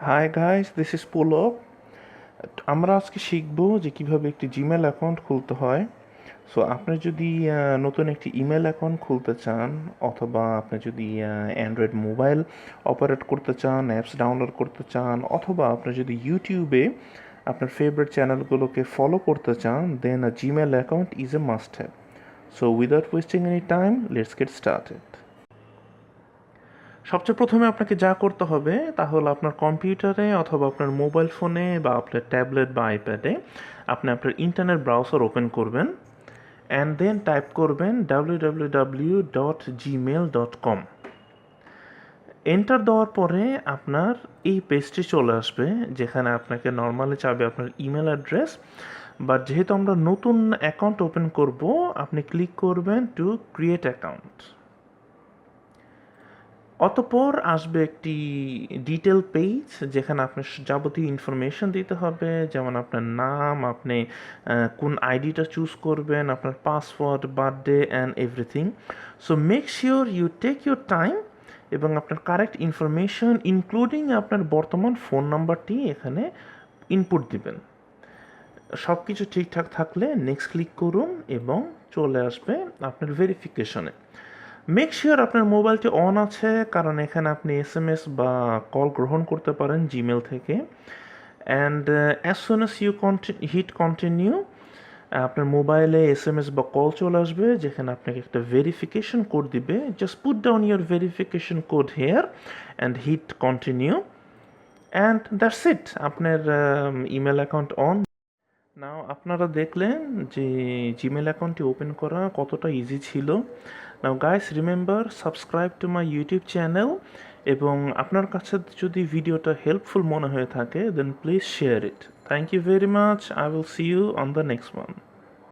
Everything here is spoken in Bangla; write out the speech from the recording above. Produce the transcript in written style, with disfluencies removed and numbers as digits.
Hi guys, this is Pulak. আমরা আজকে শিখব যে কিভাবে একটি জিমেল অ্যাকাউন্ট খুলতে হয়। সো আপনি যদি নতুন একটি ইমেল অ্যাকাউন্ট খুলতে চান, অথবা আপনি যদি অ্যান্ড্রয়েড মোবাইল অপারেট করতে চান, অ্যাপস ডাউনলোড করতে চান, অথবা আপনি যদি ইউটিউবে আপনার ফেভারিট চ্যানেলগুলোকে ফলো করতে চান, then a Gmail account is a must have. So without wasting any time, let's get started. সবচেয়ে প্রথমে আপনাকে যা করতে হবে তা হলো আপনার কম্পিউটারে অথবা আপনার মোবাইল ফোনে বা আপনার ট্যাবলেট বা আইপ্যাডে আপনি আপনার ইন্টারনেট ব্রাউজার ওপেন করবেন অ্যান্ড দেন টাইপ করবেন www.gmail.com। এন্টার দেওয়ার পরে আপনার এই পেজটি চলে আসবে, যেখানে আপনাকে নর্মালি চাবে আপনার ইমেল অ্যাড্রেস। বাট যেহেতু আমরা নতুন অ্যাকাউন্ট ওপেন করব, আপনি ক্লিক করবেন টু ক্রিয়েট অ্যাকাউন্ট। অতঃপর আসবে একটি ডিটেল পেজ, যেখানে আপনার যাবতীয় ইনফরমেশন দিতে হবে, যেমন আপনার নাম, আপনি কোন আইডিটা চুজ করবেন, আপনার password, birthday and everything. So make sure you take your time এবং আপনার কারেক্ট ইনফরমেশন ইনক্লুডিং আপনার বর্তমান ফোন নাম্বারটি এখানে ইনপুট দিবেন। সব কিছু ঠিকঠাক থাকলে নেক্সট ক্লিক করুন এবং চলে আসবে আপনার ভেরিফিকেশনে। মেক শিওর আপনার মোবাইলটি অন আছে, কারণ এখানে আপনি এসএমএস বা কল গ্রহণ করতে পারেন জিমেল থেকে। And as soon as you hit continue, আপনার মোবাইলে এসএমএস বা কল চলে আসবে, যেখানে আপনাকে একটা ভেরিফিকেশন কোড দিবে। Just put down your verification code here and hit continue, and that's it, আপনার ইমেল অ্যাকাউন্ট অন। নাও আপনারা দেখলেন যে জিমেল অ্যাকাউন্টটি ওপেন করা কতটা ইজি ছিল। Now guys, remember, subscribe to my YouTube channel, এবং আপনার কাছে যদি ভিডিওটা হেল্পফুল মনে হয়ে থাকে then please share it. Thank you very much. I will see you on the next one.